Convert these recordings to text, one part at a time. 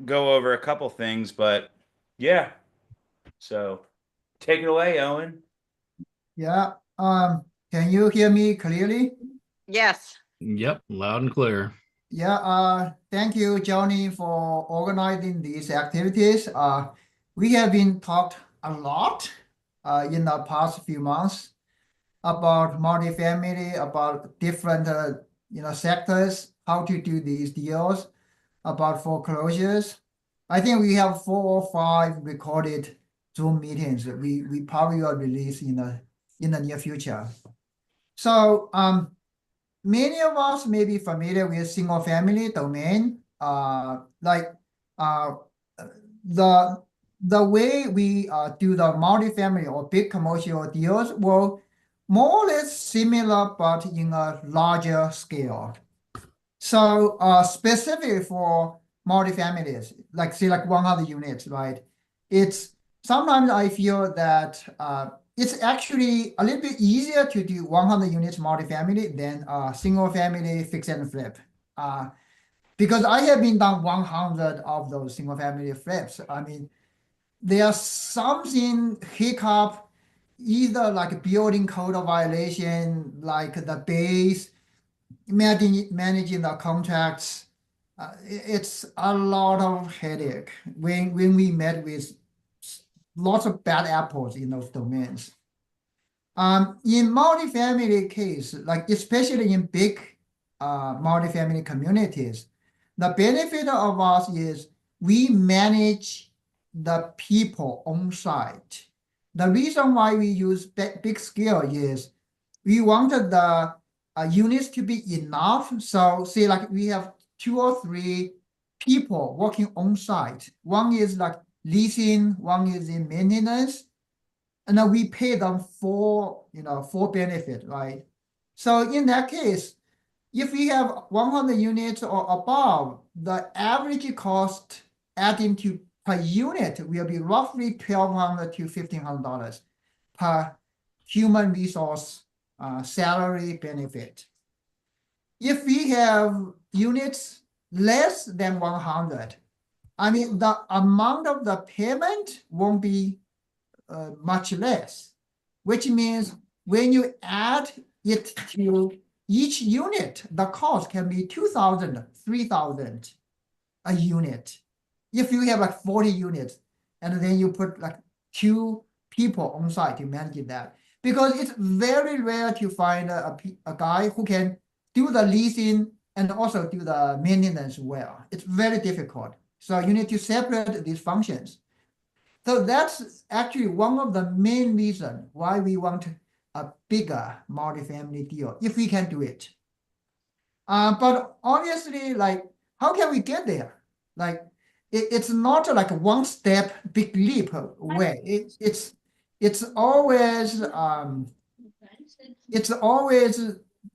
go over a couple things, but yeah. So take it away, Owen. Yeah. Can you hear me clearly? Yes. Yep, loud and clear. Yeah. Thank you, Johnny, for organizing these activities. We have been talked a lot in the past few months about multifamily, about different sectors, how to do these deals, about foreclosures. I think we have 4 or 5 recorded Zoom meetings that we probably will release in the near future. So many of us may be familiar with single family domain. Like uh, the the way we do the multifamily or big commercial deals will more or less similar, but in a larger scale. So specifically for multifamilies, like say like 100 units, right? It's sometimes I feel that it's actually a little bit easier to do 100 units multifamily than single family fix and flip. Because I have been done 100 of those single family flips. I mean, there's something hiccup, either like building code violation, like the base, managing the contracts. It's a lot of headache when we met with lots of bad apples in those domains. In multifamily case, like especially in big multifamily communities, the benefit of us is we manage the people on site. The reason why we use big scale is we wanted the units to be enough. So say like we have 2 or 3 people working on site. One is like leasing, one is in maintenance, and then we pay them for benefit, right? So in that case, if we have 100 units or above, the average cost adding to per unit will be roughly $1,200 to $1,500 per human resource salary benefit. If we have units less than 100, I mean, the amount of the payment won't be much less, which means when you add it to each unit, the cost can be 2,000, 3,000 a unit. If you have like 40 units, and then you put like 2 people on site to manage that, because it's very rare to find a guy who can do the leasing and also do the maintenance well. It's very difficult. So you need to separate these functions. So that's actually one of the main reasons why we want a bigger multifamily deal, if we can do it. But obviously, like, how can we get there? Like, it's not like a one step big leap way. It's always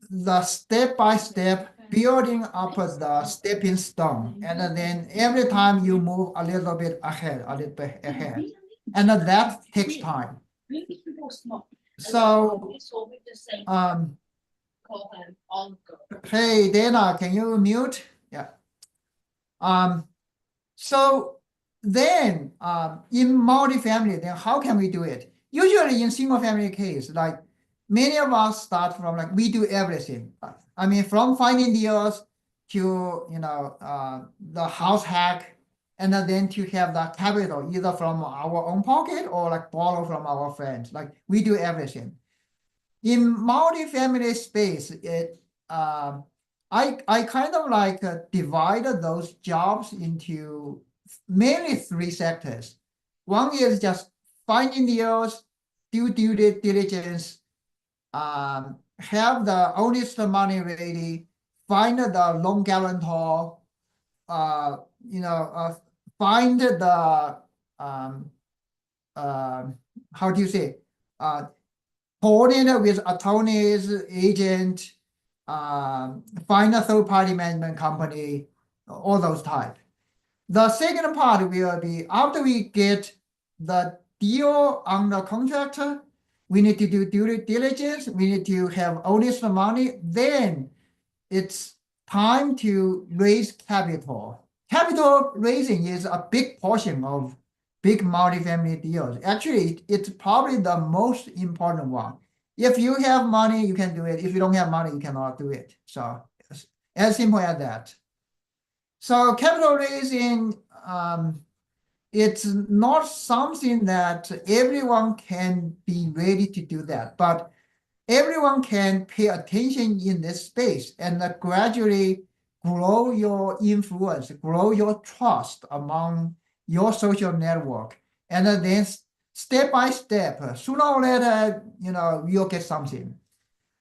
the step by step building up the stepping stone, and then every time you move a little bit ahead, and that takes time. So, hey Dana, can you mute? Yeah. So then in multifamily, then how can we do it? Usually in single family case, like many of us start from like we do everything. I mean, from finding deals to the house hack, and then to have the capital either from our own pocket or like borrow from our friends. Like we do everything. In multifamily space, I kind of like divided those jobs into mainly 3 sectors. One is just finding deals, do due diligence, have the honest money ready, find the loan guarantor, uh, you know, uh, find the how do you say, coordinate with attorneys, agent, find a third-party management company, all those type. The second part will be after we get the deal under contract, we need to do due diligence, we need to have honest money, then it's time to raise capital. capital raising is a big portion of big multifamily deals. Actually, it's probably the most important one. If you have money, you can do it. If you don't have money, you cannot do it. So it's as simple as that. So capital raising, it's not something that everyone can be ready to do that, but everyone can pay attention in this space and gradually grow your influence, grow your trust among your social network. And then step by step, sooner or later, you'll get something.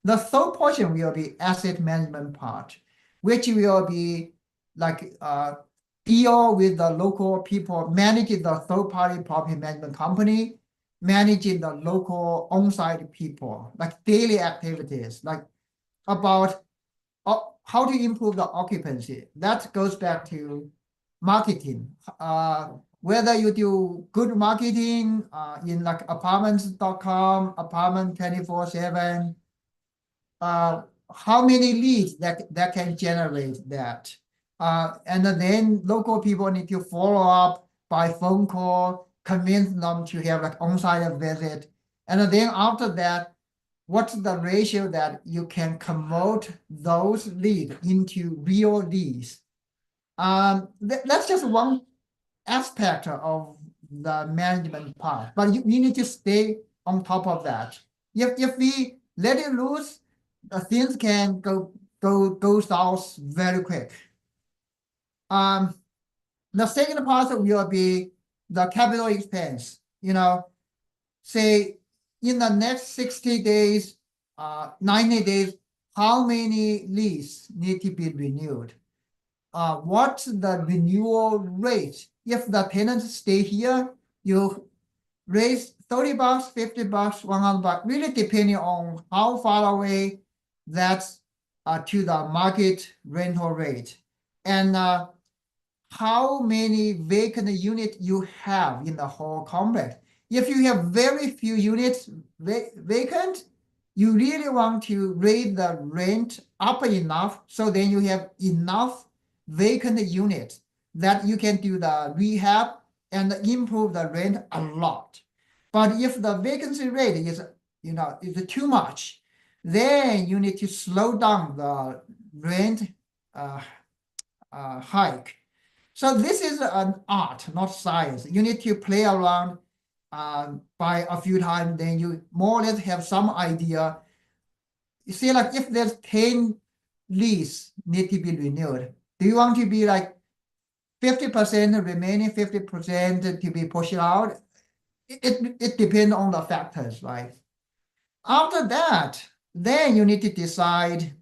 The third portion will be asset management part, which will be like deal with the local people, managing the third-party property management company, managing the local on-site people, like daily activities, like about how to improve the occupancy. That goes back to marketing. Whether you do good marketing in like apartments.com, apartment 24/7, how many leads that can generate that. And then local people need to follow up by phone call, convince them to have like on-site visit. And then after that, what's the ratio that you can convert those leads into real leads? That's just one aspect of the management part, but you need to stay on top of that. If we let it loose, things can go south very quick. The second part will be the capital expense. Say in the next 60 days, 90 days, how many leases need to be renewed? What's the renewal rate? If the tenants stay here, you raise $30, $50, $100, really depending on how far away that's to the market rental rate. And how many vacant units you have in the whole complex. If you have very few units vacant, you really want to raise the rent up enough so then you have enough vacant units that you can do the rehab and improve the rent a lot. But if the vacancy rate is too much, then you need to slow down the rent hike. So this is an art, not science. You need to play around by a few times, then you more or less have some idea. You see, like if there's 10 leases need to be renewed, do you want to be like 50%, remaining 50% to be pushed out? It depends on the factors, right? After that, then you need to decide,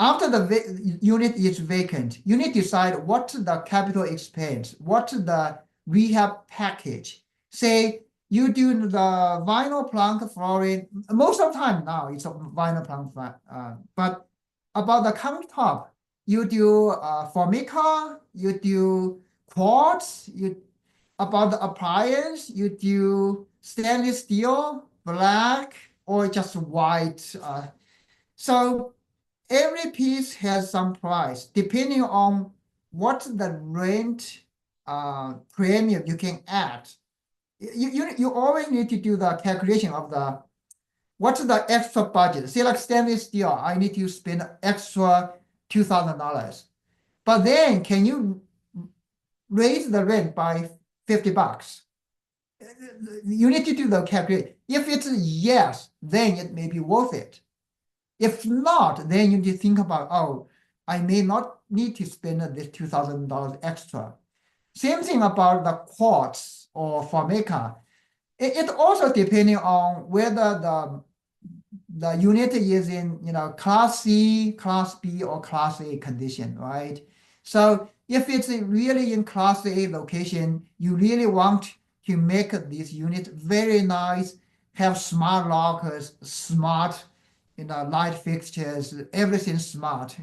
after the unit is vacant, you need to decide what's the capital expense, what's the rehab package. Say you do the vinyl plank flooring, most of the time now it's a vinyl plank, but about the countertop, you do Formica, you do quartz, about the appliance, you do stainless steel, black, or just white. So every piece has some price depending on what the rent premium you can add. You always need to do the calculation of what's the extra budget. Say like stainless steel, I need to spend extra $2,000. But then can you raise the rent by $50? You need to do the calculation. If it's yes, then it may be worth it. If not, then you need to think about, oh, I may not need to spend this $2,000 extra. Same thing about the quartz or Formica. It also depending on whether the unit is in Class C, Class B, or Class A condition, right? So if it's really in Class A location, you really want to make this unit very nice, have smart lockers, smart light fixtures, everything smart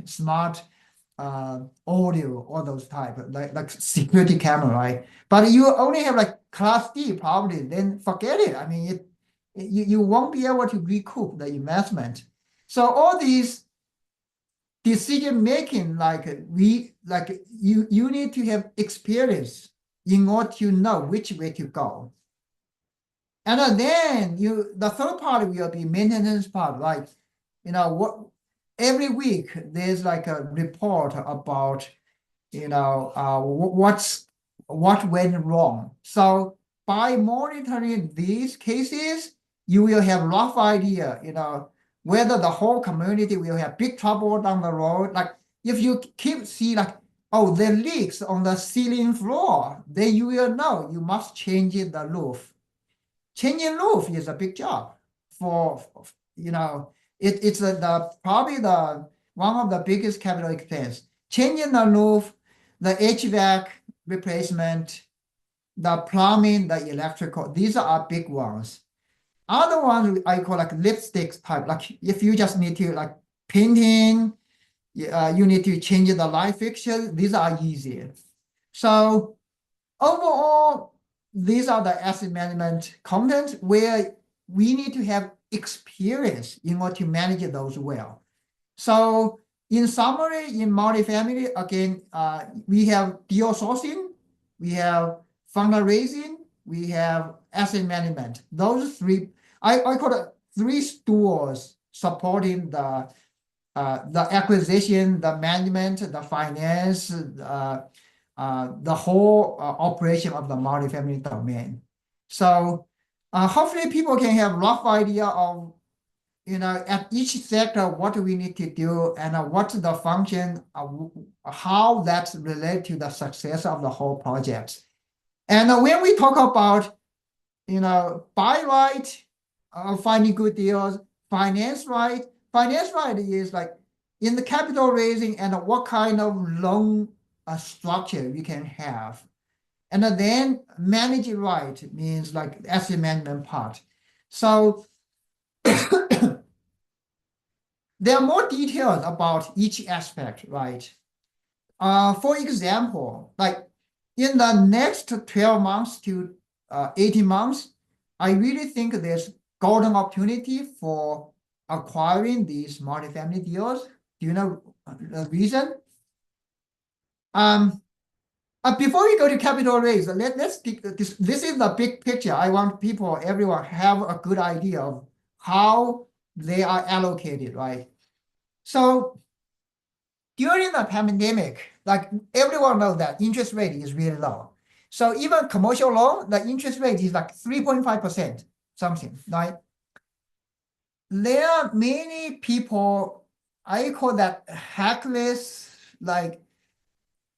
audio, all those type, like security camera, right? But you only have like Class D probably, then forget it. I mean, you won't be able to recoup the investment. So all these decision making, you need to have experience in order to know which way to go. And then the third part will be maintenance part, like what every week there's like a report about what went wrong. So by monitoring these cases, you will have rough idea, whether the whole community will have big trouble down the road. Like if you keep see like, oh, there leaks on the ceiling floor, then you will know you must change the roof. Changing roof is a big job for it's probably the one of the biggest capital expense. Changing the roof, the HVAC replacement, the plumbing, the electrical, these are big ones. Other ones I call like lipstick type, like if you just need to like painting, you need to change the light fixture, these are easier. So overall, these are the asset management components where we need to have experience in order to manage those well. So in summary, in multifamily, again, we have deal sourcing, we have fundraising, we have asset management. Those three, I call it three stools supporting the acquisition, the management, the finance, the whole operation of the multifamily domain. So hopefully people can have rough idea of at each sector what do we need to do and what's the function of how that's related to the success of the whole project. And when we talk about buy right, finding good deals, finance right is like in the capital raising and what kind of loan structure we can have. And then manage it right means like asset management part. So there are more details about each aspect, right? For example, like in the next 12 months to 18 months, I really think there's golden opportunity for acquiring these multifamily deals. Do you know the reason? Before we go to capital raise, let's take this is the big picture. I want everyone have a good idea of how they are allocated, right? So during the pandemic, like everyone knows that interest rate is really low. So even commercial loan, the interest rate is like 3.5%, something, right? There are many people, I call that hackless, like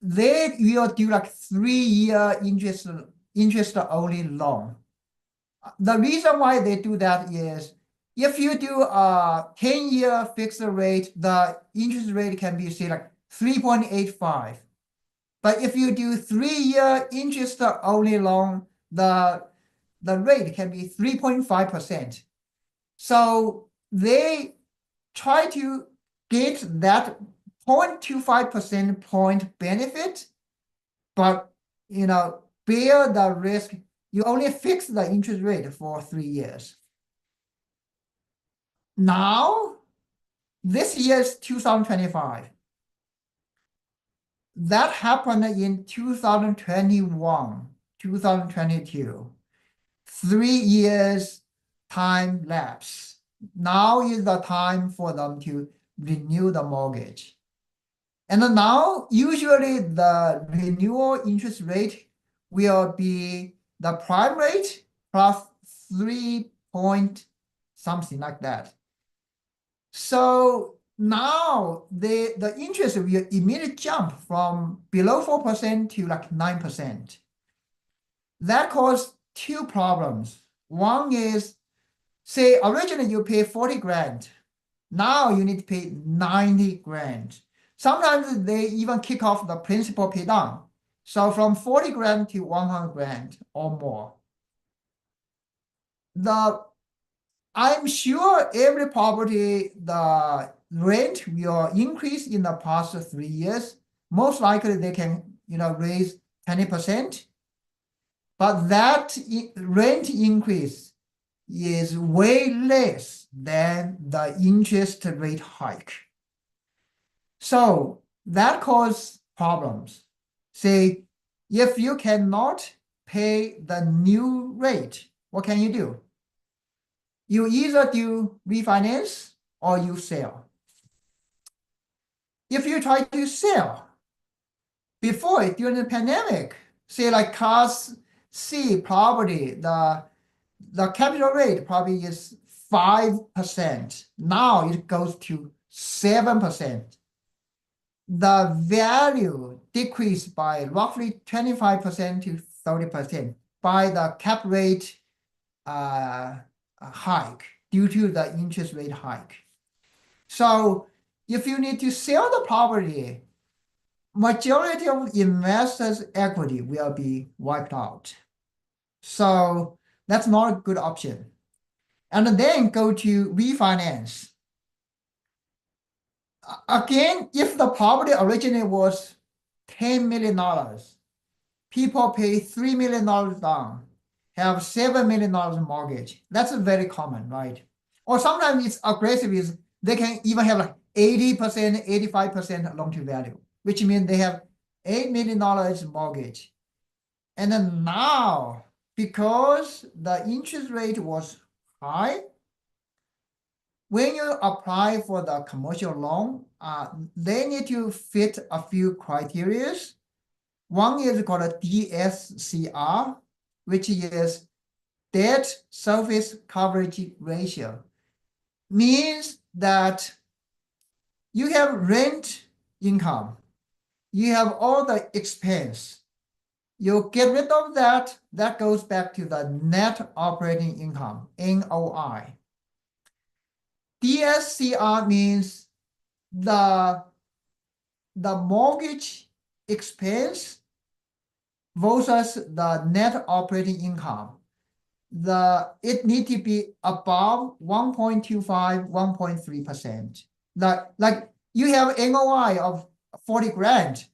they will do like 3-year interest only loan. The reason why they do that is if you do a 10-year fixed rate, the interest rate can be say like 3.85. But if you do 3-year interest only loan, the rate can be 3.5%. So they try to get that 0.25% point benefit, but bear the risk. You only fix the interest rate for 3 years. Now, this year is 2025. That happened in 2021, 2022. 3 years time lapse. Now is the time for them to renew the mortgage. And now, usually the renewal interest rate will be the prime rate plus 3 point something like that. So now the interest will immediately jump from below 4% to like 9%. That caused two problems. One is, say originally you pay 40 grand. Now you need to pay 90 grand. Sometimes they even kick off the principal pay down. So from 40 grand to 100 grand or more. I'm sure every property, the rent will increase in the past 3 years. Most likely they can, raise 20%. But that rent increase is way less than the interest rate hike. So that causes problems. Say, if you cannot pay the new rate, what can you do? You either do refinance or you sell. If you try to sell before during the pandemic, say like Class C property, the capital rate probably is 5%. Now it goes to 7%. The value decreased by roughly 25% to 30% by the cap rate hike due to the interest rate hike. So if you need to sell the property, majority of investors' equity will be wiped out. So that's not a good option. And then go to refinance. Again, if the property originally was $10 million, people pay $3 million down, have $7 million mortgage. That's very common, right? Or sometimes it's aggressive, is they can even have like 80%, 85% loan to value, which means they have $8 million mortgage. And then now, because the interest rate was high, when you apply for the commercial loan, they need to fit a few criteria. One is called a DSCR, which is debt service coverage ratio. Means that you have rent income, you have all the expense. You get rid of that, that goes back to the net operating income, NOI. DSCR means the mortgage expense versus the net operating income. It need to be above 1.25, 1.3%. Like you have NOI of 40 grand,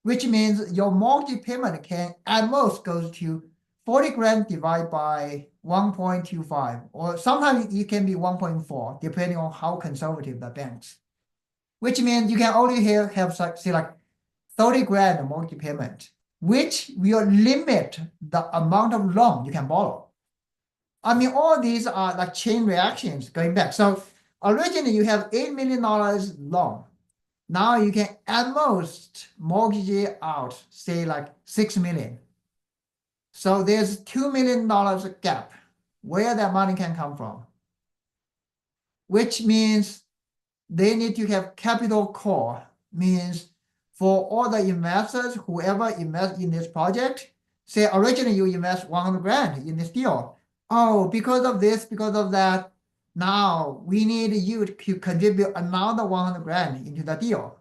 which means your mortgage payment can at most go to 40 grand divided by 1.25, or sometimes it can be 1.4, depending on how conservative the banks. Which means you can only have say like 30 grand mortgage payment, which will limit the amount of loan you can borrow. I mean, all these are like chain reactions going back. So originally you have $8 million loan. Now you can at most mortgage it out, say like 6 million. So there's $2 million gap where that money can come from, which means they need to have capital call, means for all the investors, whoever invest in this project, say originally you invest 100 grand in this deal. Oh, because of this, because of that, now we need you to contribute another 100 grand into the deal.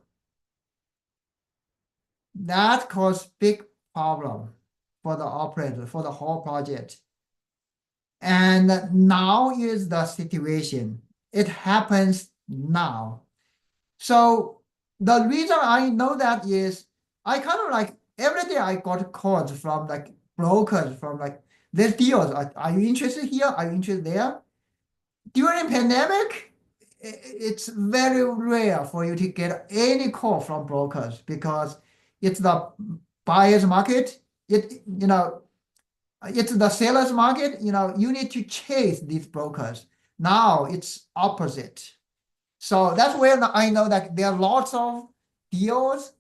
That causes big problem for the operator, for the whole project. And now is the situation. It happens now. So the reason I know that is I kind of like every day I got calls from like brokers from like these deals. Are you interested here? Are you interested there? During pandemic, it's very rare for you to get any call from brokers because it's the buyer's market. It's the seller's market. You need to chase these brokers. Now it's opposite. So that's where I know that there are lots of deals,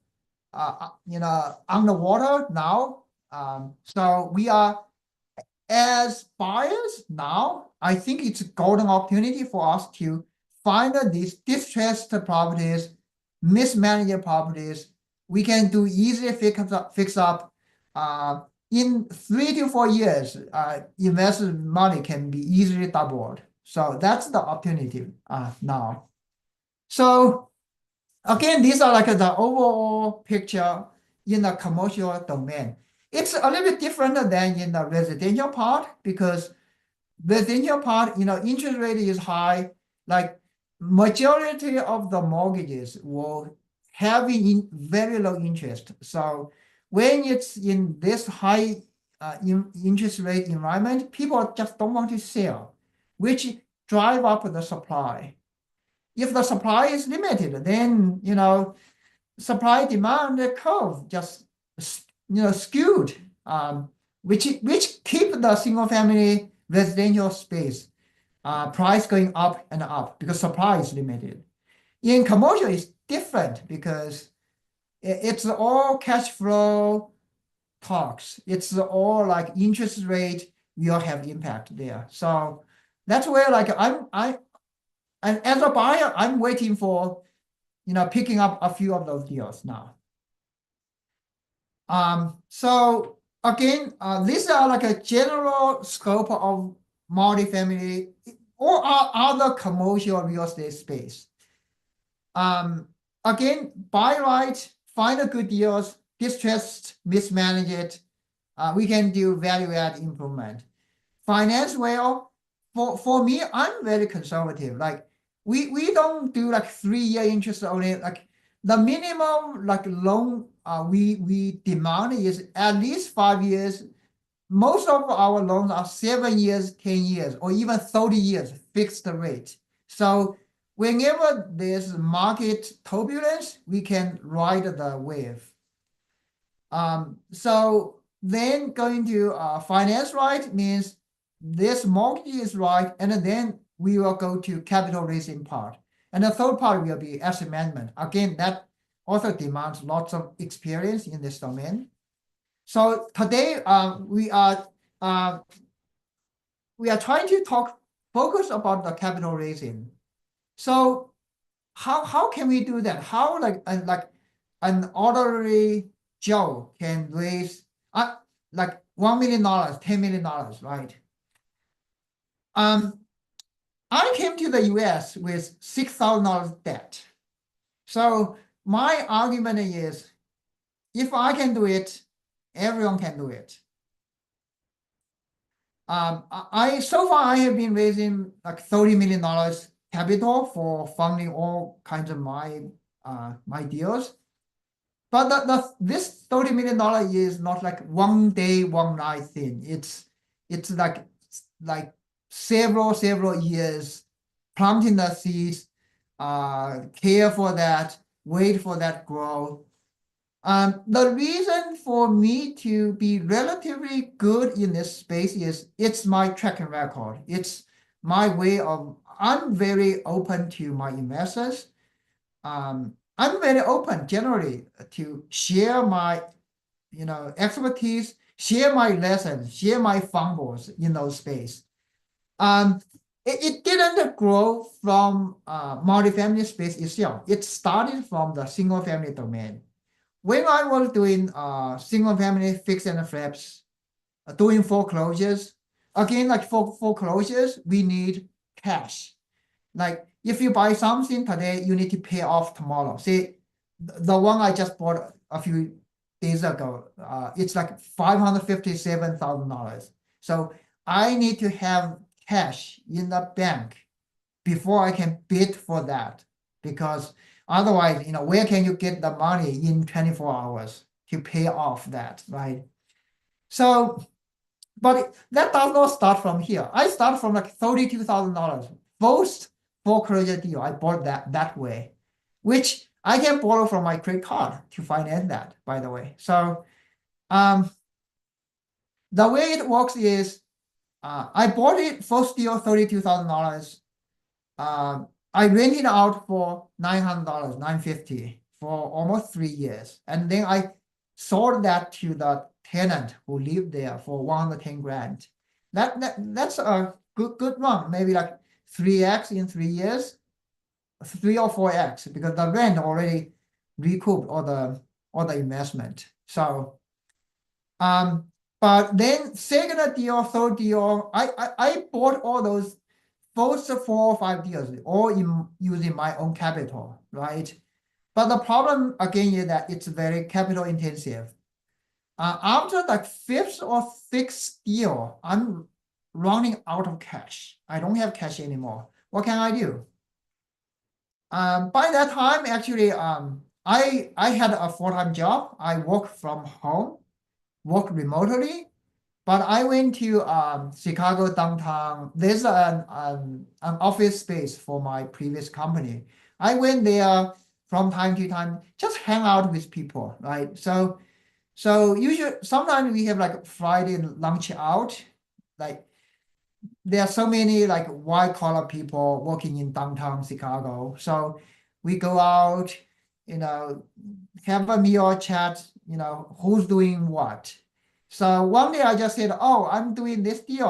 underwater now. So we are, as buyers now, I think it's a golden opportunity for us to find these distressed properties, mismanaged properties. We can do easy fix up. In 3 to 4 years, invested money can be easily doubled. So that's the opportunity now. So again, these are like the overall picture in the commercial domain. It's a little bit different than in the residential part because residential part, interest rate is high. Like majority of the mortgages will have very low interest. So when it's in this high interest rate environment, people just don't want to sell, which drive up the supply. if the supply is limited, then, supply demand curve just, skewed, which keep the single family residential space price going up and up because supply is limited. In commercial, it's different because it's all cash flow talks. It's all like interest rate will have impact there. So that's where like and as a buyer, I'm waiting for, picking up a few of those deals now. So again, these are like a general scope of multifamily or other commercial real estate space. Again, buy right, find a good deals, distressed, mismanage it. We can do value add improvement. Finance well, for me, I'm very conservative. Like we don't do like 3-year interest only. Like the minimum like loan we demand is at least 5 years. Most of our loans are 7 years, 10 years, or even 30 years fixed rate. So whenever there's market turbulence, we can ride the wave. So then going to finance right means this mortgage is right, and then we will go to capital raising part. And the third part will be asset management. Again, that also demands lots of experience in this domain. So today we are trying to focus about the capital raising. So how can we do that? How like an ordinary Joe can raise like $1 million, $10 million, right? I came to the US with $6,000 debt. So my argument is, if I can do it, everyone can do it. So far I have been raising like $30 million capital for funding all kinds of my deals. But this $30 million is not like one day, one night thing. It's like several years planting the seeds, care for that, wait for that grow. The reason for me to be relatively good in this space is it's my track record. It's my way of, I'm very open to my investors. I'm very open generally to share my, expertise, share my lessons, share my fumbles in those space. It didn't grow from multifamily space itself. It started from the single family domain. When I was doing single family fix and flips, doing foreclosures, again, like for foreclosures, we need cash. Like if you buy something today, you need to pay off tomorrow. See, the one I just bought a few days ago, it's like $557,000. So I need to have cash in the bank before I can bid for that, because otherwise, where can you get the money in 24 hours to pay off that, right? So, but that does not start from here. I start from like $32,000. First foreclosure deal, I bought that way, which I can borrow from my credit card to finance that, by the way. So the way it works is I bought it first deal $32,000. I rented out for $900, $950 for almost 3 years, and then I sold that to the tenant who lived there for $110,000. That's a good run, maybe like 3x in 3 years, 3 or 4x, because the rent already recouped all the investment. So but then second deal, third deal, I bought all those first 4 or 5 deals, all using my own capital, right? But the problem again is that it's very capital intensive. After the 5th or 6th deal, I'm running out of cash. I don't have cash anymore. What can I do? By that time, actually, I had a full-time job. I work from home, work remotely. But I went to Chicago downtown. There's an office space for my previous company. I went there from time to time, just hang out with people, right? So usually sometimes we have like Friday lunch out. Like there are so many like white collar people working in downtown Chicago. So we go out, have a meal, chat, who's doing what. So one day I just said, oh, I'm doing this deal.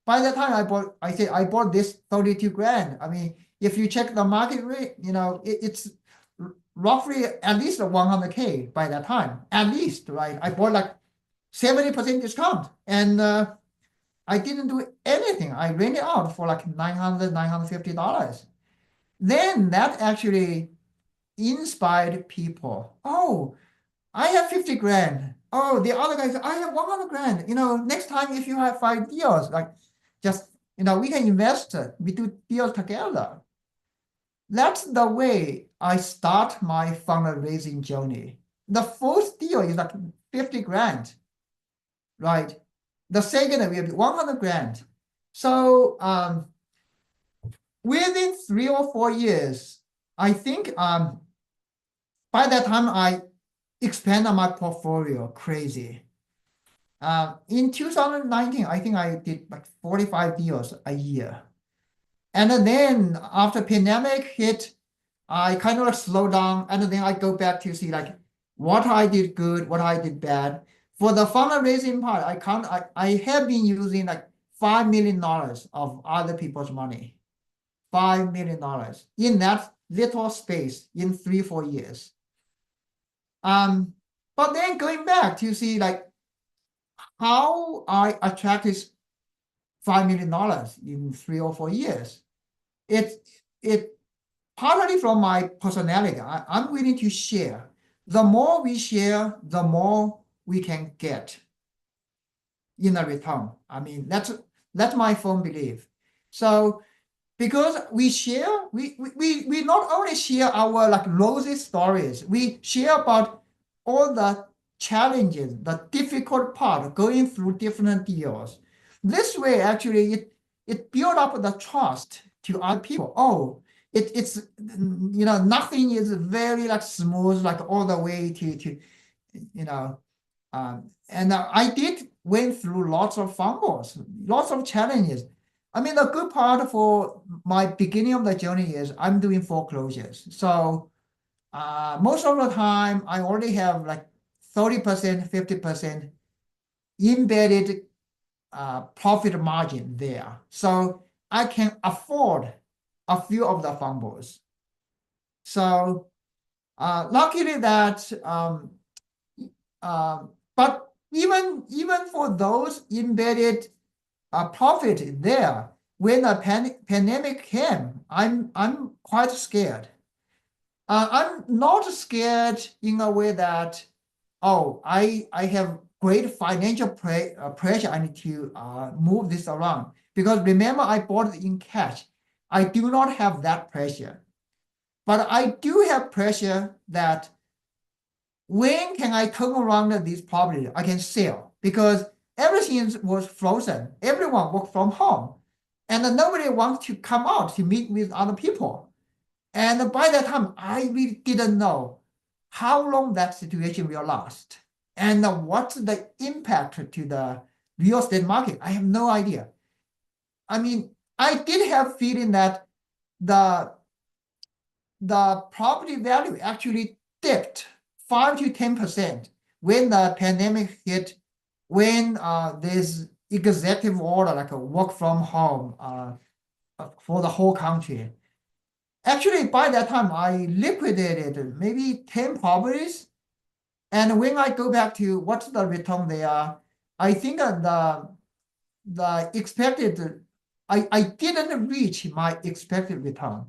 By the time I bought this 32 grand. I mean, if you check the market rate, it's roughly at least 100K by that time, at least, right? I bought like 70% discount, and I didn't do anything. I rent it out for like $950. Then that actually inspired people. Oh, I have 50 grand. Oh, the other guy said, I have 100 grand. Next time if you have 5 deals, like just, we can invest, we do deals together. That's the way I start my fundraising journey. The first deal is like 50 grand, right? The second will be 100 grand. So within 3 or 4 years, I think by that time I expanded my portfolio crazy. In 2019, I think I did like 45 deals a year. And then after pandemic hit, I kind of slowed down, and then I go back to see like what I did good, what I did bad. For the fundraising part, I have been using like $5 million of other people's money. $5 million in that little space in 3-4 years. But then going back to see like how I attracted $5 million in 3 or 4 years. It partly from my personality. I'm willing to share. The more we share, the more we can get in a return. I mean, that's my firm belief. So because we share, we not only share our like rosy stories, we share about all the challenges, the difficult part going through different deals. This way, actually, it build up the trust to other people. Oh, it's nothing is very like smooth like all the way to and I did went through lots of fumbles, lots of challenges. I mean, the good part for my beginning of the journey is I'm doing foreclosures. So most of the time I already have like 30%, 50% embedded profit margin there. So I can afford a few of the fumbles. So luckily that, but even for those embedded profit there, when a pandemic came, I'm quite scared. I'm not scared in a way that, oh, I have great financial pressure. I need to move this around, because remember I bought it in cash. I do not have that pressure, but I do have pressure that when can I turn around this property? I can sell, because everything was frozen. Everyone worked from home, and nobody wants to come out to meet with other people. And by that time, I really didn't know how long that situation will last and what's the impact to the real estate market. I have no idea. I mean, I did have feeling that the property value actually dipped 5 to 10% when the pandemic hit, when there's executive order like a work from home for the whole country. Actually, by that time, I liquidated maybe 10 properties. And when I go back to what's the return there, I think the expected, I didn't reach my expected return.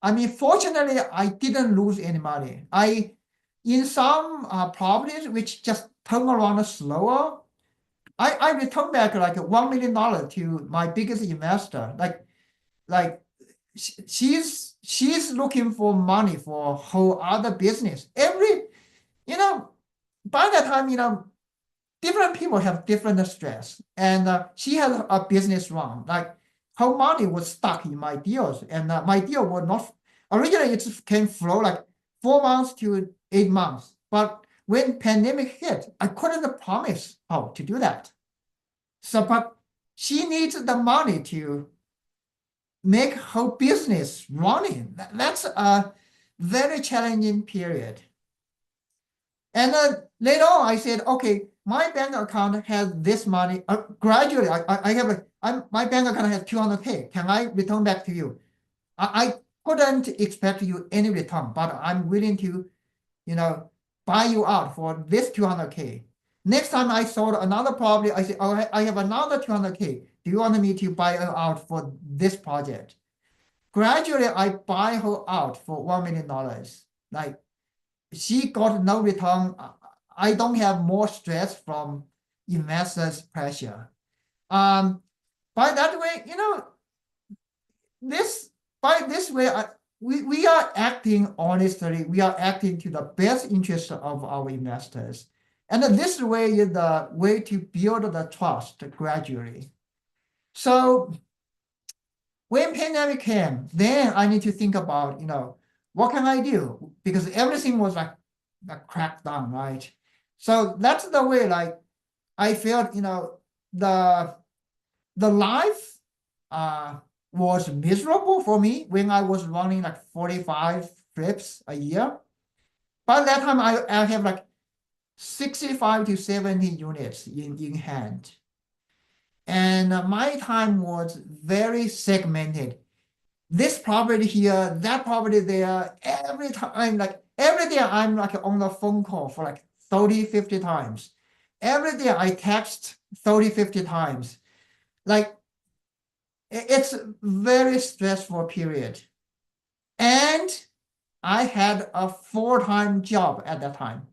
I mean, fortunately, I didn't lose any money. In some properties which just turn around slower, I returned back like $1 million to my biggest investor. Like she's looking for money for whole other business. By that time, different people have different stress. And she had a business run. Like her money was stuck in my deals, and my deal was not originally it can flow like 4 months to 8 months. But when pandemic hit, I couldn't promise her to do that. So, but she needs the money to make her business running. That's a very challenging period. And later on, I said, okay, my bank account has this money. Gradually, I have my bank account has 200K. Can I return back to you? I couldn't expect you any return, but I'm willing to, buy you out for this 200K. Next time I sold another property, I said, oh, I have another 200K. Do you want me to buy her out for this project? Gradually, I buy her out for $1 million. Like, she got no return. I don't have more stress from investors' pressure. By that way, by this way, we are acting honestly. We are acting to the best interest of our investors. And this way is the way to build the trust gradually. So when pandemic came, then I need to think about, what can I do? Because everything was like cracked down, right? So that's the way, like, I felt, the life was miserable for me when I was running like 45 trips a year. By that time, I have like 65 to 70 units in hand. And my time was very segmented. This property here, that property there, every time, like every day I'm like on the phone call for like 30, 50 times. Every day I text 30, 50 times. Like it's a very stressful period. And I had a full-time job at that time.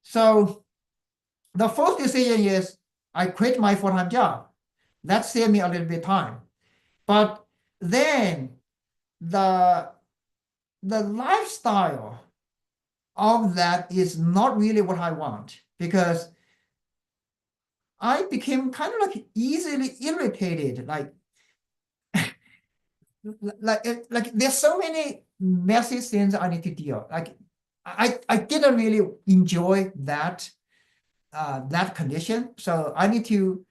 So the first decision is I quit my full-time job. That saved me a little bit of time. But then the lifestyle of that is not really what I want, because I became kind of like easily irritated. Like there's so many messy things I need to deal. Like I didn't really enjoy that condition. So I need to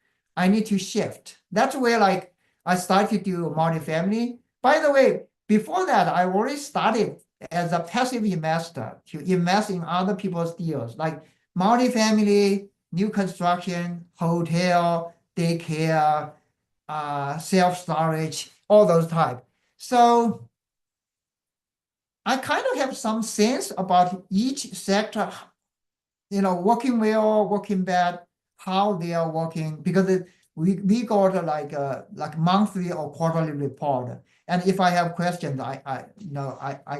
shift. That's where like I started to do multifamily. By the way, before that, I already started as a passive investor to invest in other people's deals, like multifamily, new construction, hotel, daycare, self-storage, all those type. So I kind of have some sense about each sector, working well, working bad, how they are working, because we got like monthly or quarterly report. And if I have questions, I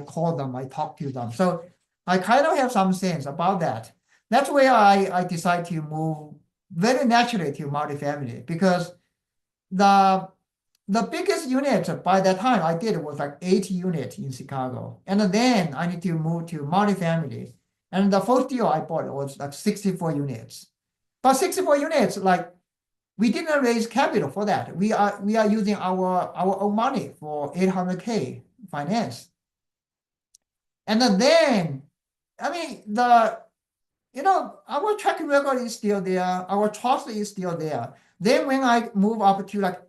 call them, I talk to them. So I kind of have some sense about that. That's where I decide to move very naturally to multifamily, because the biggest unit by that time I did was like 8 units in Chicago. And then I need to move to multifamily. And the first deal I bought was like 64 units. But 64 units, like, we didn't raise capital for that. We are using our own money for 800K finance. And then, I mean, our track record is still there. Our trust is still there. Then when I move up to like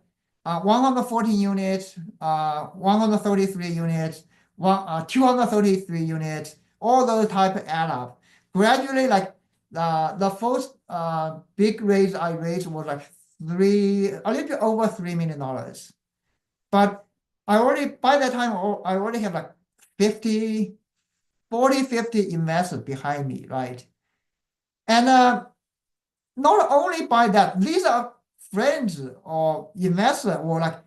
140 units, 133 units, 233 units, all those type add up. Gradually, like the first big raise I raised was like a little bit over $3 million. But by that time, I already have like 50 investors behind me, right? And not only by that, these are friends or investors or like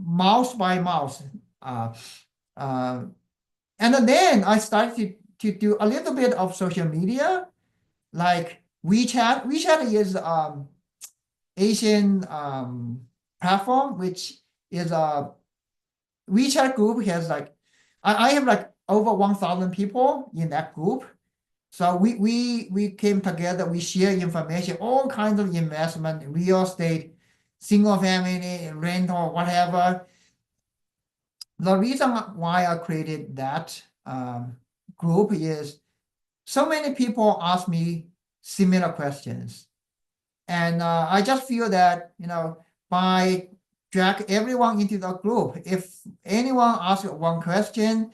mouse by mouse. And then I started to do a little bit of social media, like WeChat. WeChat is Asian platform, which is a WeChat group has like I have like over 1,000 people in that group. So we came together, we share information, all kinds of investment, real estate, single family, rental, whatever. The reason why I created that group is so many people ask me similar questions. And I just feel that, by drag everyone into the group, if anyone asks one question,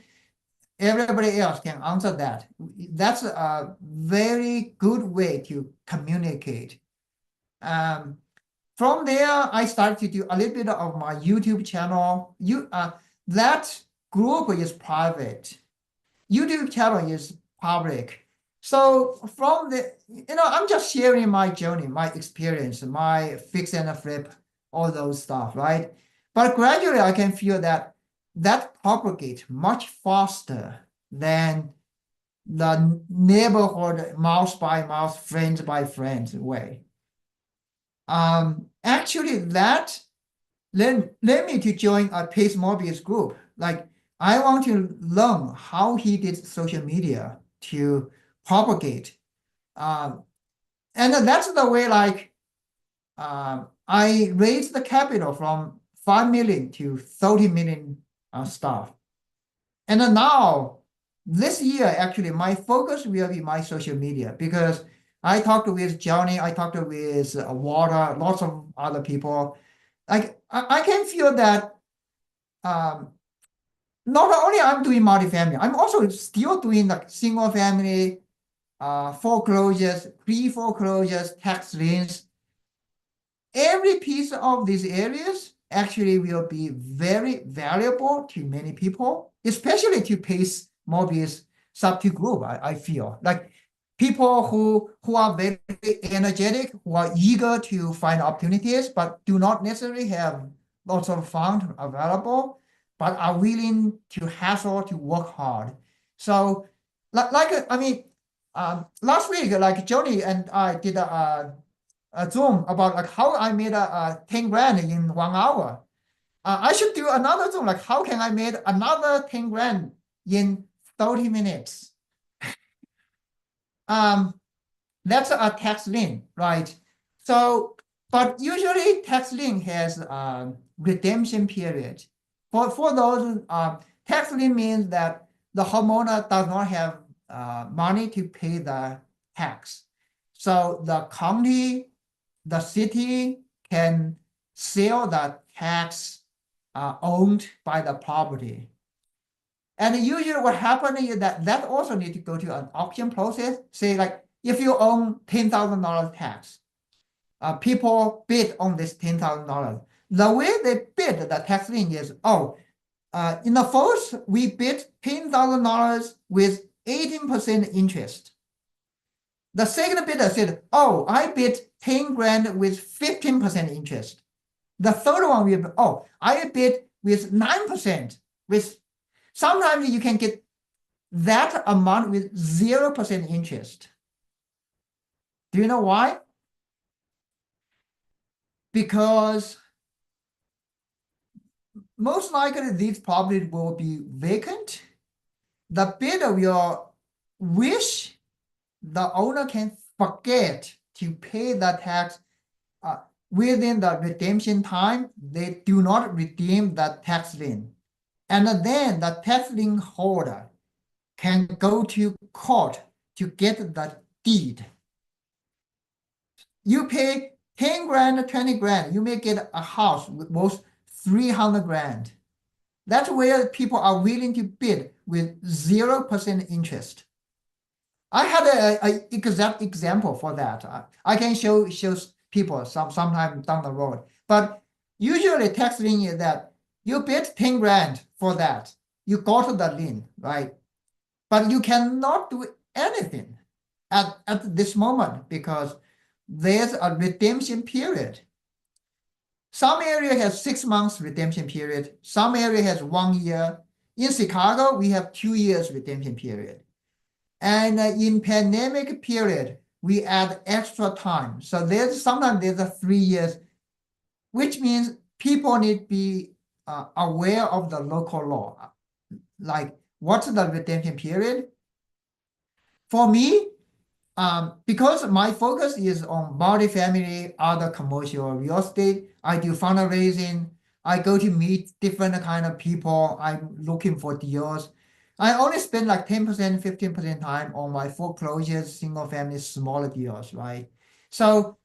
everybody else can answer that. That's a very good way to communicate. From there, I started to do a little bit of my YouTube channel. That group is private. YouTube channel is public. So from I'm just sharing my journey, my experience, my fix and flip, all those stuff, right? But gradually I can feel that propagates much faster than the neighborhood mouse by mouse, friends by friends way. Actually that led me to join a Pace Morbius group. Like I want to learn how he did social media to propagate. And that's the way I raised the capital from 5 million to 30 million staff. And then now, this year, actually, my focus will be my social media because I talked with Johnny, I talked with Water, lots of other people. Like I can feel that not only I'm doing multifamily, I'm also still doing like single family, foreclosures, pre-foreclosures, tax liens. Every piece of these areas actually will be very valuable to many people, especially to Pace Morbius sub-2 group, I feel. Like people who are very energetic, who are eager to find opportunities, but do not necessarily have lots of funds available, but are willing to hustle, to work hard. So, last week, like Johnny and I did a Zoom about like how I made a 10 grand in 1 hour. I should do another Zoom, like how can I make another 10 grand in 30 minutes? That's a tax lien, right? So, but usually tax lien has a redemption period. For those, tax lien means that the homeowner does not have money to pay the tax. So the county, the city can sell the tax owned by the property. And usually what happens is that also need to go to an auction process. Say like if you own $10,000 tax, people bid on this $10,000. The way they bid the tax lien is, in the first we bid $10,000 with 18% interest. The second bidder said, I bid 10 grand with 15% interest. The third one will, I bid with 9%. With sometimes you can get that amount with 0% interest. Do you know why? Because most likely these properties will be vacant. The bidder will wish the owner can forget to pay the tax within the redemption time. They do not redeem the tax lien. And then the tax lien holder can go to court to get the deed. You pay 10 grand, 20 grand, you may get a house worth 300 grand. That's where people are willing to bid with 0% interest. I had a exact example for that. I can show people sometime down the road. But usually tax lien is that you bid 10 grand for that. You go to the lien, right? But you cannot do anything at this moment because there's a redemption period. Some area has 6 months redemption period. Some area has 1 year. In Chicago, we have 2 years redemption period. And in pandemic period, we add extra time. So sometimes there's a 3 years, which means people need to be aware of the local law. Like what's the redemption period? for me, because my focus is on multifamily, other commercial real estate, I do fundraising. I go to meet different kind of people. I'm looking for deals. I only spend like 10%, 15% time on my foreclosures, single family, smaller deals, right? So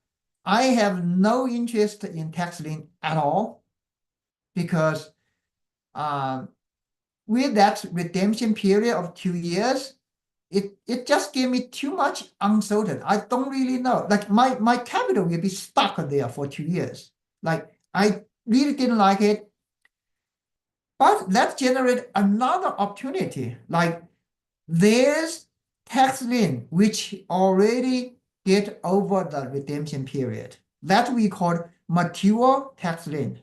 I have no interest in tax lien at all because with that redemption period of 2 years, it just gave me too much uncertain. I don't really know. Like my capital will be stuck there for 2 years. Like I really didn't like it. But that generated another opportunity. Like there's tax lien which already get over the redemption period. That we call mature tax lien.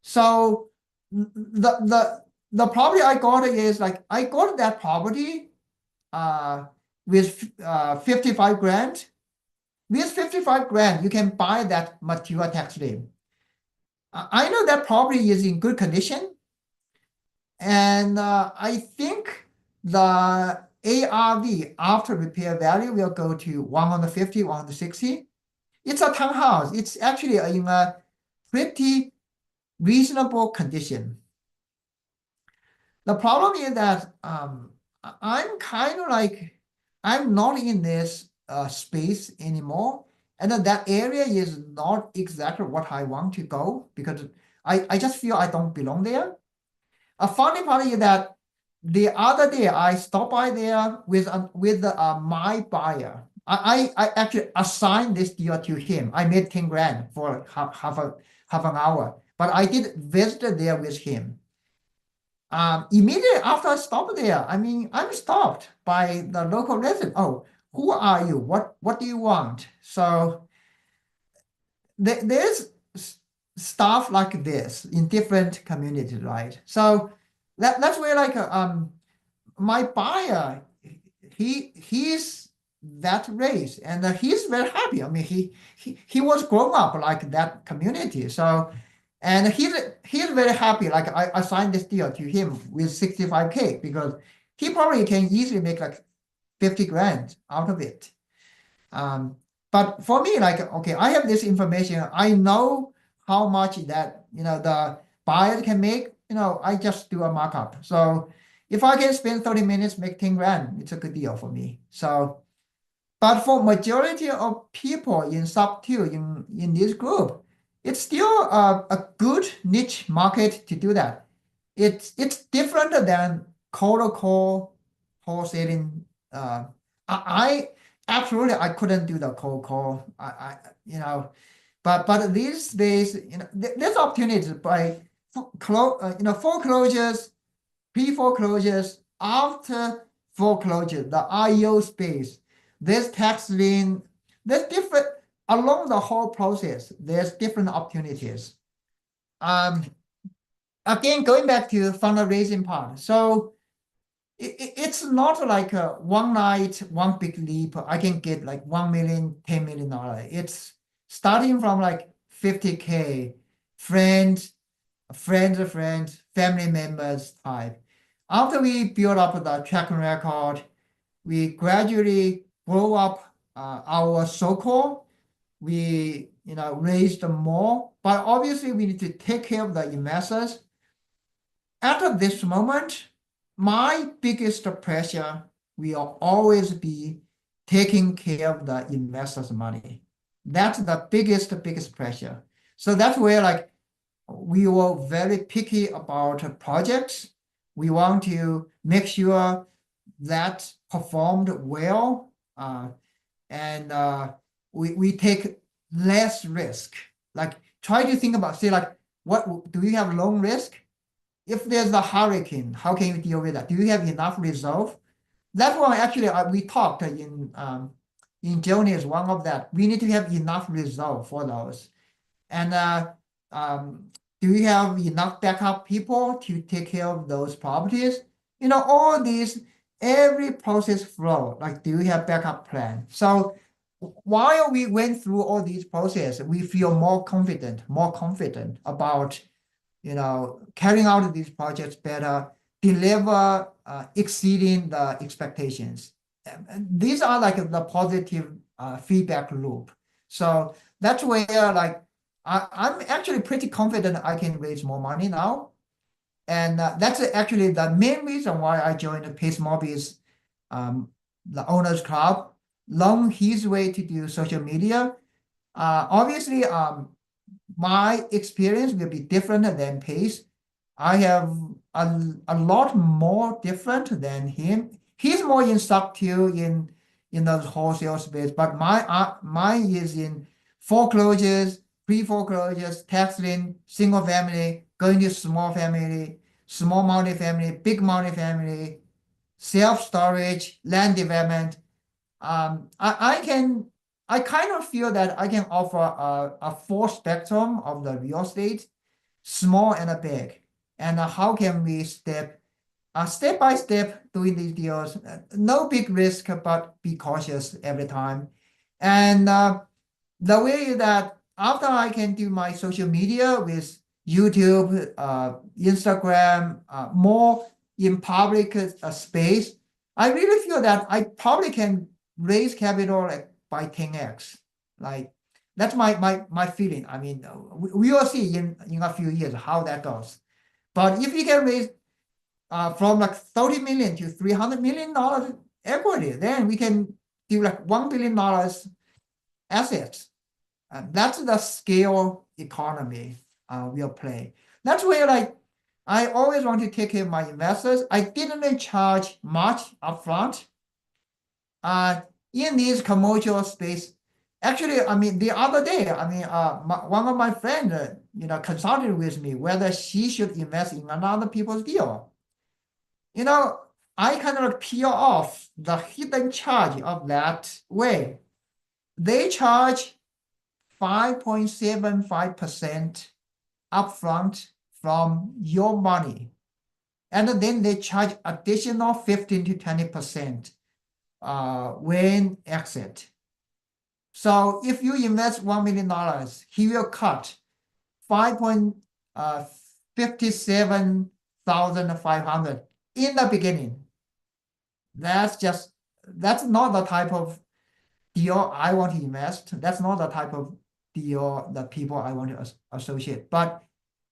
So the property I got is like I got that property with 55 grand. With 55 grand, you can buy that mature tax lien. I know that property is in good condition. And I think the ARV after repair value will go to 150, 160. It's a townhouse. It's actually in a pretty reasonable condition. The problem is that I'm kind of like, I'm not in this space anymore. And then that area is not exactly what I want to go because I just feel I don't belong there. A funny part is that the other day I stopped by there with my buyer. I actually assigned this deal to him. I made 10 grand for half an hour, but I did visit there with him. Immediately after I stopped there, I mean, I'm stopped by the local resident. Oh, who are you? What do you want? So there's stuff like this in different communities, right? So that's where like my buyer, he's that race and he's very happy. I mean, he was grown up like that community. So and he's very happy. Like I signed this deal to him with 65K because he probably can easily make like 50 grand out of it. But for me, like, okay, I have this information. I know how much that, the buyer can make, I just do a markup. So if I can spend 30 minutes, make 10 grand, it's a good deal for me. So, but for majority of people in sub 2 in this group, it's still a good niche market to do that. It's different than cold call wholesaling. I absolutely I couldn't do the cold call. But these days, there's opportunities by foreclosures, pre-foreclosures, after foreclosure, the IO space. There's tax lien. There's different along the whole process. There's different opportunities. Again, going back to fundraising part. So it's not like a one night, one big leap. I can get like 1 million, $10 million. It's starting from like 50K, friends, family members type. After we build up the track record, we gradually grow up our circle. We raised more, but obviously we need to take care of the investors. At this moment, my biggest pressure will always be taking care of the investors' money. That's the biggest pressure. So that's where like we were very picky about projects. We want to make sure that performed well, and we take less risk. Like try to think about, say like, what do you have low risk? If there's a hurricane, how can you deal with that? Do you have enough reserve? That one actually we talked in Germany is one of that. We need to have enough reserve for those. And do you have enough backup people to take care of those properties? All these, every process flow, like do you have backup plan? So while we went through all these processes, we feel more confident about carrying out these projects better, deliver exceeding the expectations. these are like the positive feedback loop. So that's where like I'm actually pretty confident I can raise more money now. And that's actually the main reason why I joined the Pace Morbius, the owners club, along his way to do social media. Obviously, my experience will be different than Pace. I have a lot more different than him. He's more in stock too in the wholesale space, but mine is in foreclosures, pre-foreclosures, tax lien, single family, going to small family, small multifamily, big multifamily, self-storage, land development. I kind of feel that I can offer a full spectrum of the real estate, small and a big. And how can we step by step doing these deals? No big risk, but be cautious every time. And the way is that after I can do my social media with YouTube, Instagram, more in public space, I really feel that I probably can raise capital like by 10x. Like that's my feeling. I mean, we will see in a few years how that goes. But if you can raise from like 30 million to $300 million equity, then we can do like $1 billion assets. That's the scale economy we'll play. That's where like I always want to take care of my investors. I didn't charge much upfront. In this commercial space, actually, I mean, the other day, I mean, one of my friends, consulted with me whether she should invest in another people's deal. I kind of peel off the hidden charge of that way. They charge 5.75% upfront from your money. And then they charge additional 15 to 20% when exit. So if you invest $1 million, he will cut 5.57,500 in the beginning. That's not the type of deal I want to invest. That's not the type of deal that people I want to associate. But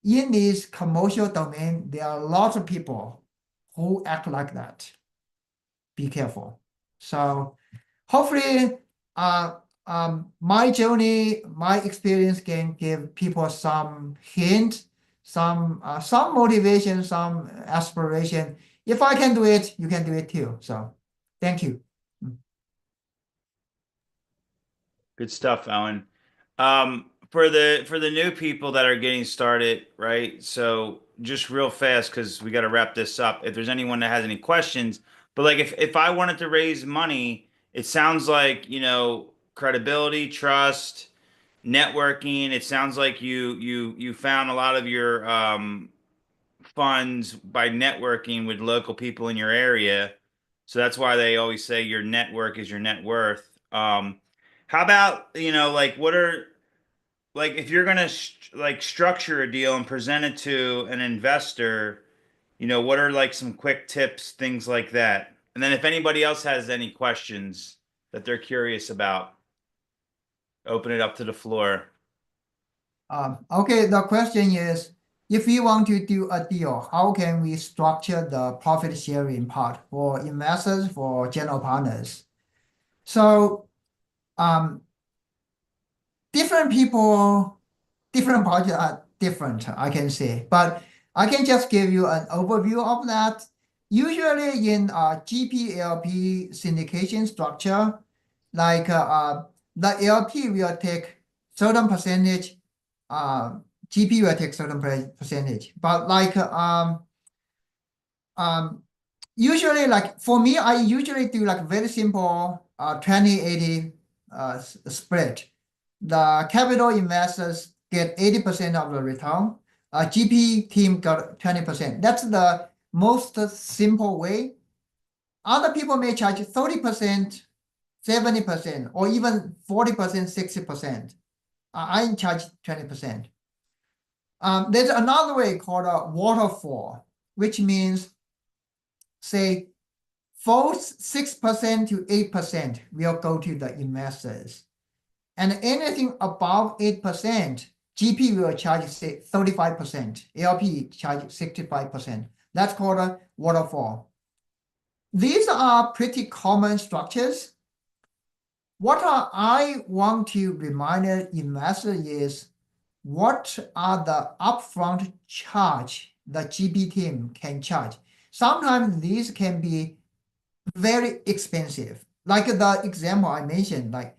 in this commercial domain, there are lots of people who act like that. Be careful. So hopefully, my journey, my experience can give people some hint, some motivation, some aspiration. If I can do it, you can do it too. So thank you. Good stuff, Owen. For the new people that are getting started, right? So just real fast, because we got to wrap this up. If there's anyone that has any questions, but like if I wanted to raise money, it sounds like, credibility, trust, networking. It sounds like you found a lot of your funds by networking with local people in your area. So that's why they always say your network is your net worth. How about, like what are like if you're gonna like structure a deal and present it to an investor, what are like some quick tips, things like that? And then if anybody else has any questions that they're curious about, open it up to the floor. Okay, the question is, if we want to do a deal, how can we structure the profit sharing part for investors, for general partners? So, different people, different projects are different, I can say, but I can just give you an overview of that. Usually in GP-LP syndication structure, like the LP will take certain percentage, GP will take certain percentage, but like usually like for me, I usually do like very simple 20-80 split. The capital investors get 80% of the return. GP team got 20%. That's the most simple way. Other people may charge 30%, 70%, or even 40%, 60%. I charge 20%. There's another way called a waterfall, which means, say, falls 6% to 8% will go to the investors. And anything above 8%, GP will charge, say, 35%, LP charge 65%. That's called a waterfall. These are pretty common structures. What I want to remind an investor is what are the upfront charge the GP team can charge. Sometimes these can be very expensive. Like the example I mentioned, like,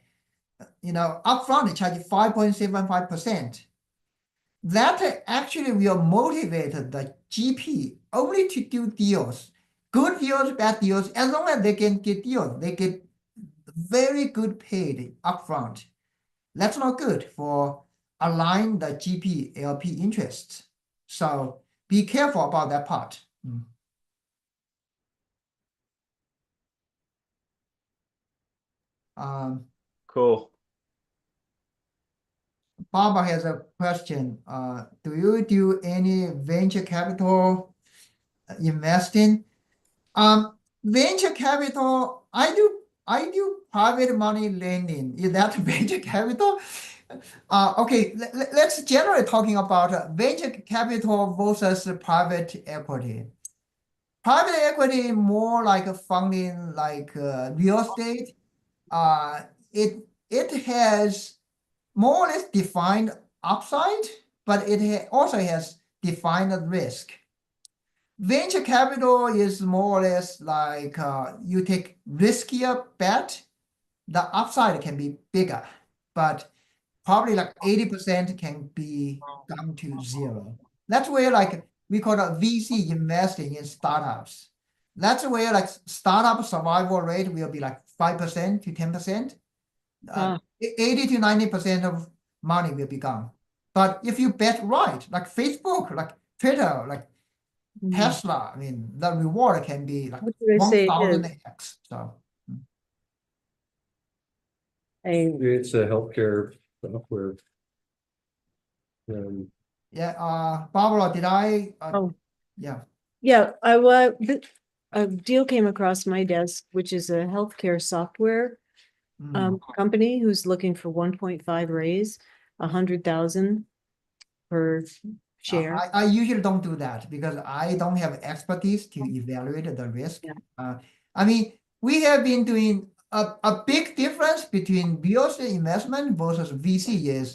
upfront they charge 5.75%. That actually will motivate the GP only to do deals, good deals, bad deals. As long as they can get deals, they get very good paid upfront. That's not good for align the GP LP interests. So be careful about that part. Cool. Barbara has a question. Do you do any venture capital investing? Venture capital, I do private money lending. Is that venture capital? Okay, let's generally talking about venture capital versus private equity. Private equity more like funding like real estate. It has more or less defined upside, but it also has defined risk. Venture capital is more or less like you take riskier bet, the upside can be bigger, but probably like 80% can be down to zero. That's where like we call it VC investing in startups. That's where like startup survival rate will be like 5% to 10%. 80 to 90% of money will be gone. But if you bet right, like Facebook, like Twitter, like Tesla, I mean, the reward can be like What do they say it is? 1000x. So It's a healthcare software. yeah, Barbara, did I? Oh. Yeah. Yeah, a deal came across my desk, which is a healthcare software company who's looking for 1.5 raise, 100,000 per share. I usually don't do that because I don't have expertise to evaluate the risk. Yeah. I mean, we have been doing a big difference between real estate investment versus VC is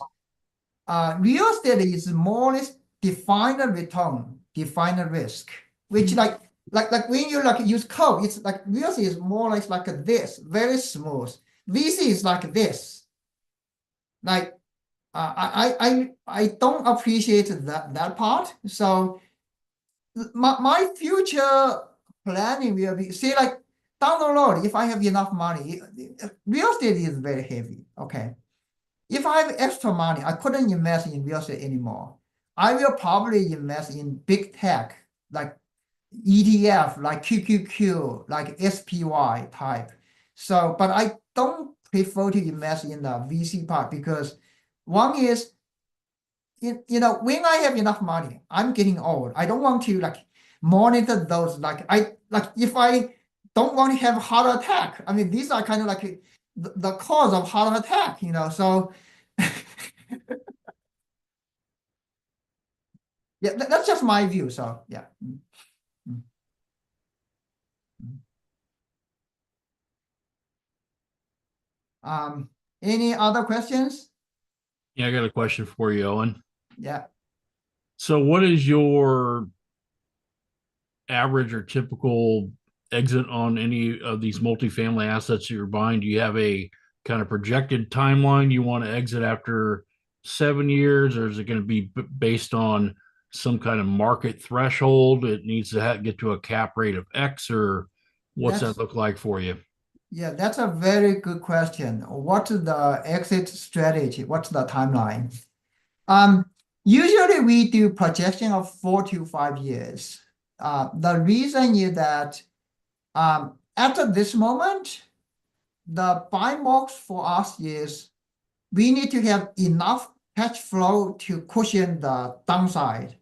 real estate is more or less defined return, defined risk, which like when you like use code, it's like real estate is more or less like this, very smooth. VC is like this. Like I don't appreciate that part. So my future planning will be say like down the road, if I have enough money, real estate is very heavy. Okay. If I have extra money, I couldn't invest in real estate anymore. I will probably invest in big tech like ETF, like QQQ, like SPY type. So, but I don't prefer to invest in the VC part because one is, when I have enough money, I'm getting old. I don't want to like monitor those. Like if I don't want to have heart attack, I mean, these are kind of like the cause of heart attack, so yeah, that's just my view. So yeah. Any other questions? Yeah, I got a question for you, Owen. Yeah. So what is your average or typical exit on any of these multifamily assets that you're buying? Do you have a kind of projected timeline you want to exit after 7 years, or is it going to be based on some kind of market threshold? It needs to get to a cap rate of X, or what's that look like for you? Yeah, that's a very good question. What's the exit strategy? What's the timeline? Usually we do projection of 4 to 5 years. The reason is that after this moment, the buy box for us is we need to have enough cash flow to cushion the downside.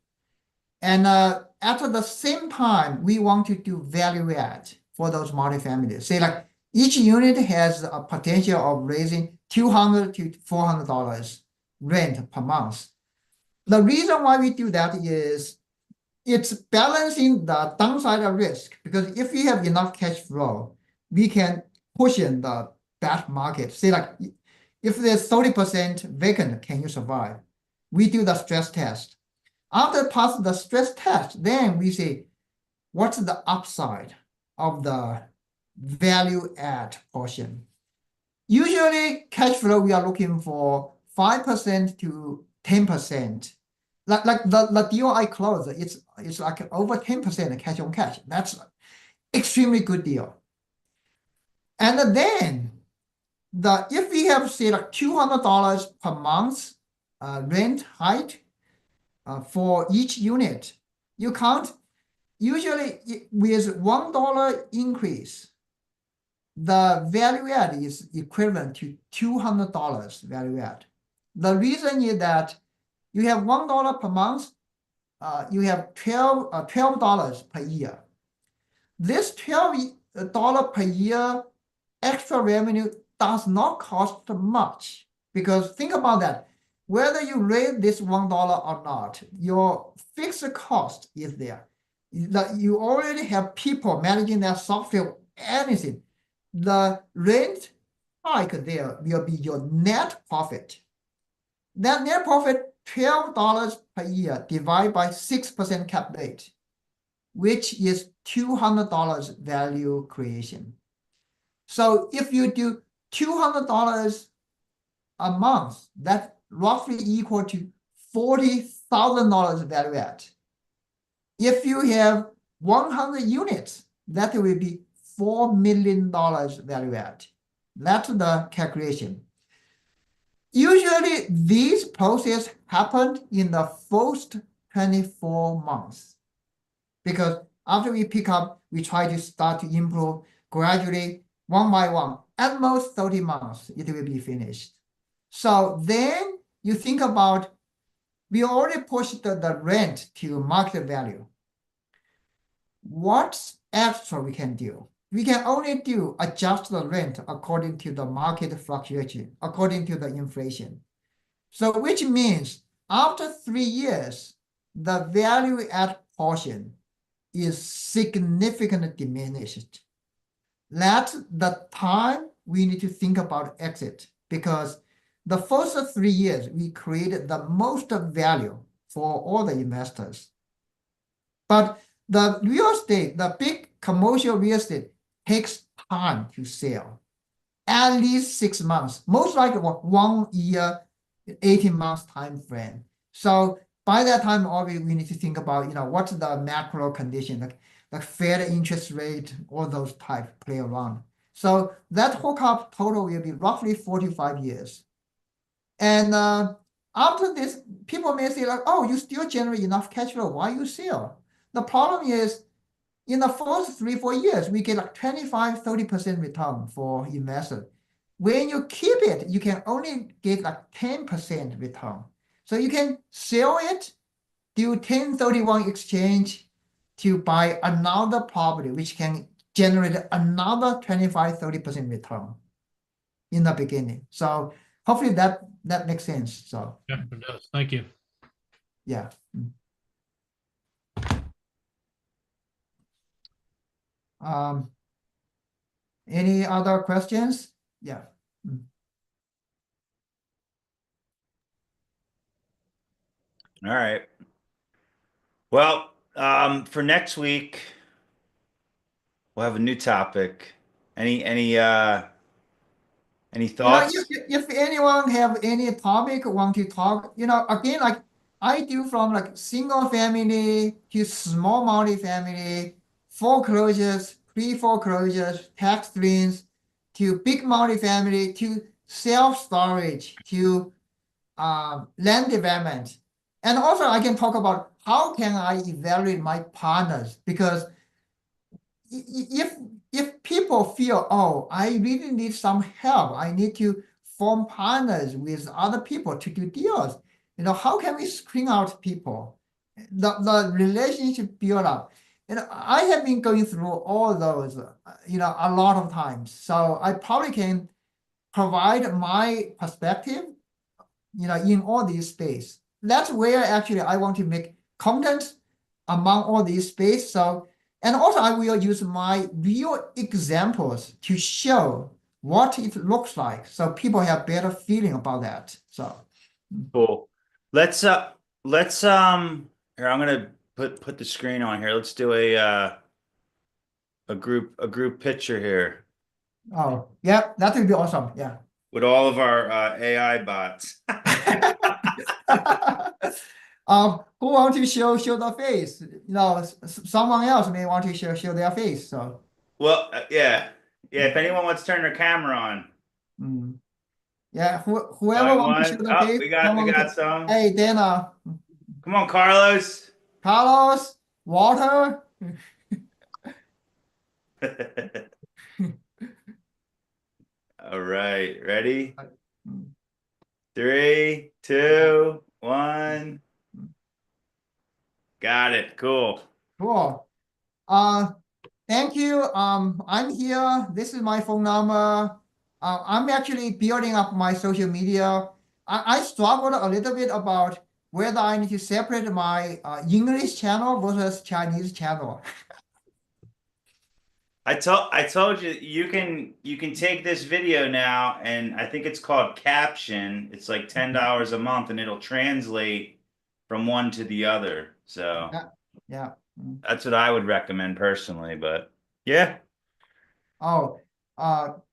And at the same time, we want to do value add. for those multifamilies. Say like each unit has a potential of raising $200 to $400 rent per month. The reason why we do that is it's balancing the downside of risk, because if we have enough cash flow, we can push in the bad market. Say like if there's 30% vacant, can you survive? We do the stress test. After pass the stress test, then we say, what's the upside of the value add portion? Usually cash flow, we are looking for 5% to 10%. Like the deal I closed, it's like over 10% cash on cash. That's extremely good deal. And then if we have say like $200 per month rent hike for each unit, you count usually with $1 increase, the value add is equivalent to $200 value add. The reason is that you have $1 per month, you have $12 per year. This $12 per year extra revenue does not cost much, because think about that. Whether you raise this $1 or not, your fixed cost is there. You already have people managing their software, anything. The rent hike there will be your net profit. That net profit, $12 per year divided by 6% cap rate, which is $200 value creation. So if you do $200 a month, that's roughly equal to $40,000 value add. If you have 100 units, that will be $4 million value add. That's the calculation. Usually these process happened in the first 24 months, because after we pick up, we try to start to improve gradually, one by one. At most 30 months, it will be finished. So then you think about, we already pushed the rent to market value. What extra we can do? We can only adjust the rent according to the market fluctuation, according to the inflation. So which means after 3 years, the value add portion is significantly diminished. That's the time we need to think about exit, because the first 3 years, we created the most value for all the investors. But the real estate, the big commercial real estate, takes time to sell. At least 6 months, most likely 1 year, 18 months time frame. So by that time, already we need to think about, what's the macro condition, like Fed interest rate, all those types play around. So that hookup total will be roughly 45 years. And after this, people may say like, oh, you still generate enough cash flow, why you sell? The problem is, in the first 3-4 years, we get like 25-30% return for investor. When you keep it, you can only get like 10% return. So you can sell it, do 1031 exchange to buy another property, which can generate another 25-30% return in the beginning. So hopefully that makes sense. So Yeah, it does. Thank you. yeah. Any other questions? Yeah. All right. Well, for next week, we'll have a new topic. Any thoughts? If anyone have any topic want to talk, again, like I do from like single family to small multifamily, foreclosures, pre-foreclosures, tax liens, to big multifamily, to self-storage, to land development. And also I can talk about how can I evaluate my partners, because if people feel, oh, I really need some help, I need to form partners with other people to do deals, how can we screen out people? The relationship build up. I have been going through all those, a lot of times. So I probably can provide my perspective, in all these space. That's where actually I want to make content among all these space. So, and also I will use my real examples to show what it looks like, so people have better feeling about that. So, Cool. Let's here, I'm gonna put the screen on here. Let's do a group picture here oh yeah, that would be awesome. Yeah. with all of our AI bots. Who want to show the face? Someone else may want to show their face. So, Well, yeah. Yeah, if anyone wants to turn their camera on. mm. Yeah, whoever Going wants to show once. the Oh, face, we got someone. some. Hey, Dana, Come on, Carlos. Carlos, Walter. All right, ready? Mm. 3, 2, 1. Got it. Cool. Cool. Thank you. I'm here. This is my phone number. I'm actually building up my social media. I struggled a little bit about whether I need to separate my English channel versus Chinese channel. I told you you can take this video now and I think it's called caption. It's like $10 a month and it'll translate from one to the other. So Yeah. Yeah. Mm. that's what I would recommend personally, but yeah. Oh,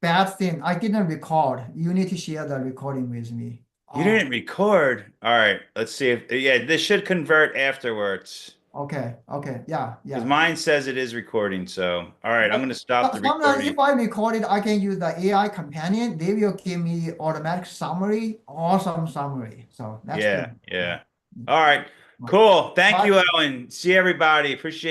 bad thing. I didn't record. You need to share the recording with me. You Oh, didn't record. All right, let's see if yeah, this should convert afterwards. okay. Okay. Yeah. Because Yeah. mine says it is recording, so all right, I'm gonna stop the Sometimes recording. if I record it, I can use the AI companion. They will give me automatic summary, awesome summary. So that's Yeah, good. yeah. All right, cool. Thank Bye. you, Owen. See everybody. Appreciate